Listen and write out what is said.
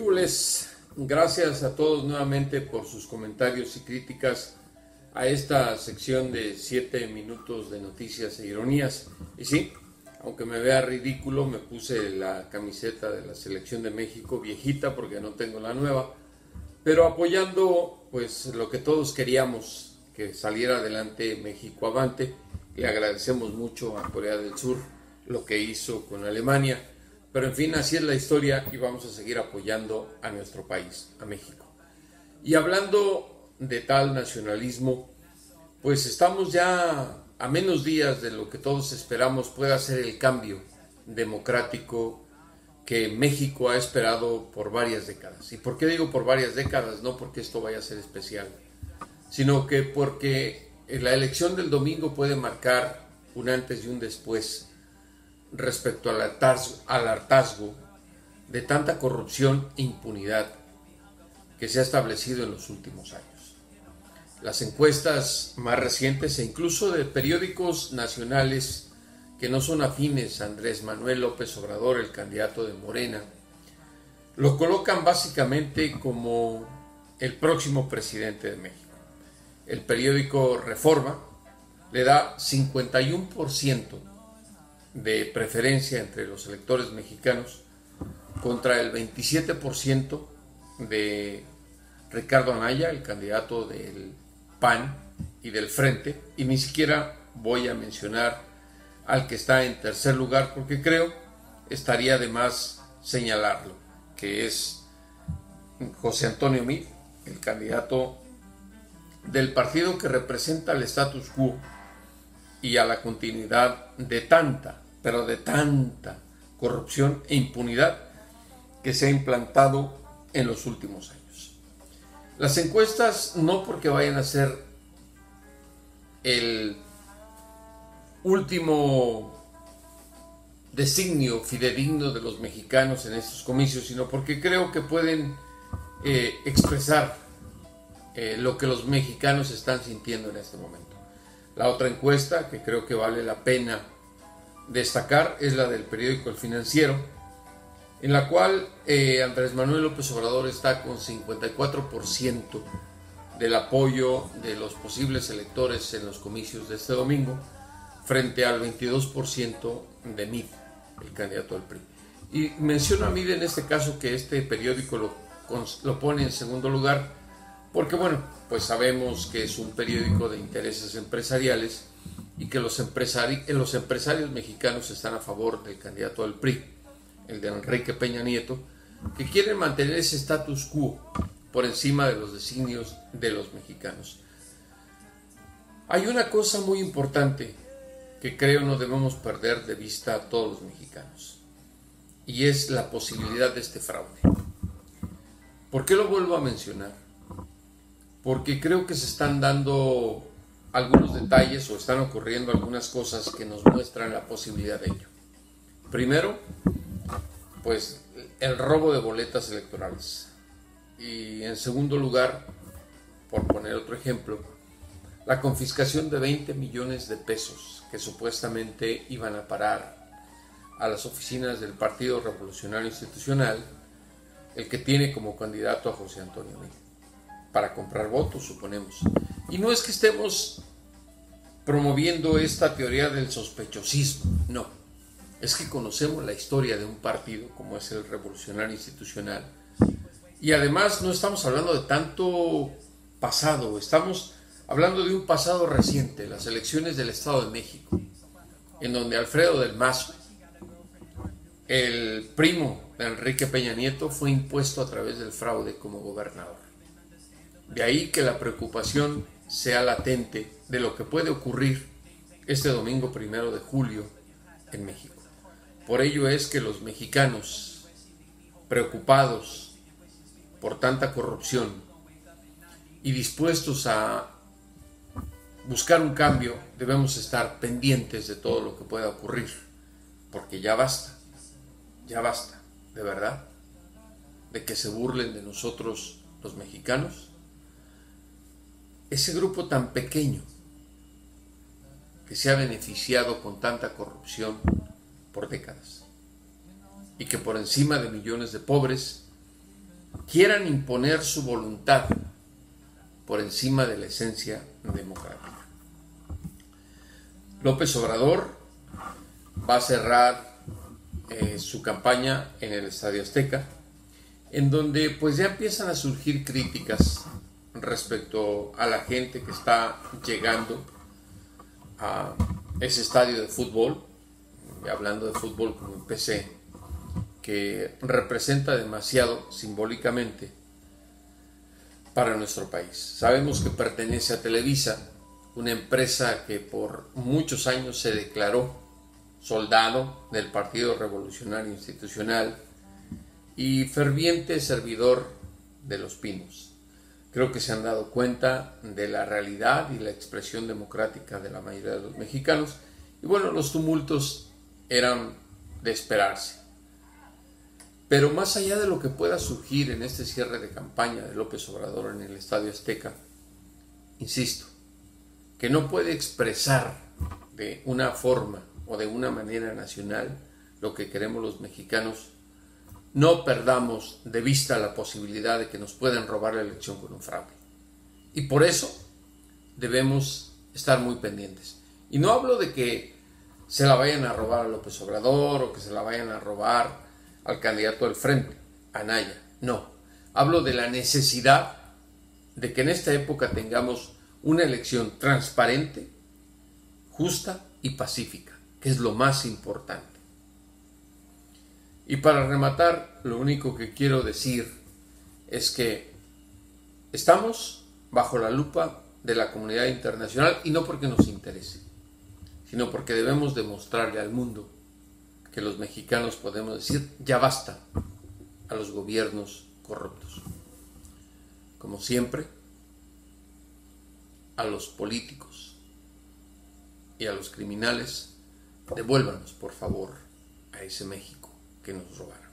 ¿Qué hubo? Gracias a todos nuevamente por sus comentarios y críticas a esta sección de 7 minutos de noticias e ironías. Y sí, aunque me vea ridículo, me puse la camiseta de la Selección de México, viejita porque no tengo la nueva, pero apoyando pues lo que todos queríamos, que saliera adelante México avante. Le agradecemos mucho a Corea del Sur lo que hizo con Alemania. Pero en fin, así es la historia y vamos a seguir apoyando a nuestro país, a México. Y hablando de tal nacionalismo, pues estamos ya a menos días de lo que todos esperamos pueda ser el cambio democrático que México ha esperado por varias décadas. ¿Y por qué digo por varias décadas? No porque esto vaya a ser especial, sino que porque la elección del domingo puede marcar un antes y un después respecto al hartazgo de tanta corrupción e impunidad que se ha establecido en los últimos años. Las encuestas más recientes e incluso de periódicos nacionales que no son afines a Andrés Manuel López Obrador, el candidato de Morena, lo colocan básicamente como el próximo presidente de México. El periódico Reforma le da 51% de preferencia entre los electores mexicanos contra el 27% de Ricardo Anaya, el candidato del PAN y del Frente, y ni siquiera voy a mencionar al que está en tercer lugar porque creo estaría de más señalarlo, que es José Antonio Meade, el candidato del partido que representa el status quo y a la continuidad de tanta corrupción e impunidad que se ha implantado en los últimos años. Las encuestas no porque vayan a ser el último designio fidedigno de los mexicanos en estos comicios, sino porque creo que pueden expresar lo que los mexicanos están sintiendo en este momento. La otra encuesta que creo que vale la pena destacar es la del periódico El Financiero, en la cual Andrés Manuel López Obrador está con 54% del apoyo de los posibles electores en los comicios de este domingo, frente al 22% de Meade, el candidato del PRI. Y menciono a Meade en este caso, que este periódico lo pone en segundo lugar, porque bueno, pues sabemos que es un periódico de intereses empresariales y que los empresarios mexicanos están a favor del candidato del PRI, el de Enrique Peña Nieto, que quieren mantener ese status quo por encima de los designios de los mexicanos. Hay una cosa muy importante que creo no debemos perder de vista a todos los mexicanos, y es la posibilidad de este fraude. ¿Por qué lo vuelvo a mencionar? Porque creo que se están dando algunos detalles o están ocurriendo algunas cosas que nos muestran la posibilidad de ello. Primero, pues el robo de boletas electorales. Y en segundo lugar, por poner otro ejemplo, la confiscación de 20 millones de pesos que supuestamente iban a parar a las oficinas del Partido Revolucionario Institucional, el que tiene como candidato a José Antonio Meade, para comprar votos, suponemos. Y no es que estemos promoviendo esta teoría del sospechosismo, no. Es que conocemos la historia de un partido como es el Revolucionario Institucional. Y además no estamos hablando de tanto pasado, estamos hablando de un pasado reciente, las elecciones del Estado de México, en donde Alfredo del Mazo, el primo de Enrique Peña Nieto, fue impuesto a través del fraude como gobernador. De ahí que la preocupación sea latente de lo que puede ocurrir este domingo 1 de julio en México. Por ello es que los mexicanos, preocupados por tanta corrupción y dispuestos a buscar un cambio, debemos estar pendientes de todo lo que pueda ocurrir, porque ya basta, de verdad, de que se burlen de nosotros los mexicanos. Ese grupo tan pequeño que se ha beneficiado con tanta corrupción por décadas y que por encima de millones de pobres quieran imponer su voluntad por encima de la esencia democrática. López Obrador va a cerrar su campaña en el Estadio Azteca, en donde pues ya empiezan a surgir críticas respecto a la gente que está llegando a ese estadio de fútbol, hablando de fútbol como empecé, que representa demasiado simbólicamente para nuestro país. Sabemos que pertenece a Televisa, una empresa que por muchos años se declaró soldado del Partido Revolucionario Institucional y ferviente servidor de Los Pinos. Creo que se han dado cuenta de la realidad y la expresión democrática de la mayoría de los mexicanos. Y bueno, los tumultos eran de esperarse. Pero más allá de lo que pueda surgir en este cierre de campaña de López Obrador en el Estadio Azteca, insisto, que no puede expresar de una forma o de una manera nacional lo que queremos los mexicanos, no perdamos de vista la posibilidad de que nos puedan robar la elección con un fraude. Y por eso debemos estar muy pendientes. Y no hablo de que se la vayan a robar a López Obrador o que se la vayan a robar al candidato del Frente, Anaya. No, hablo de la necesidad de que en esta época tengamos una elección transparente, justa y pacífica, que es lo más importante. Y para rematar, lo único que quiero decir es que estamos bajo la lupa de la comunidad internacional, y no porque nos interese, sino porque debemos demostrarle al mundo que los mexicanos podemos decir ya basta a los gobiernos corruptos. Como siempre, a los políticos y a los criminales, devuélvanos por favor a ese México que nos robaron.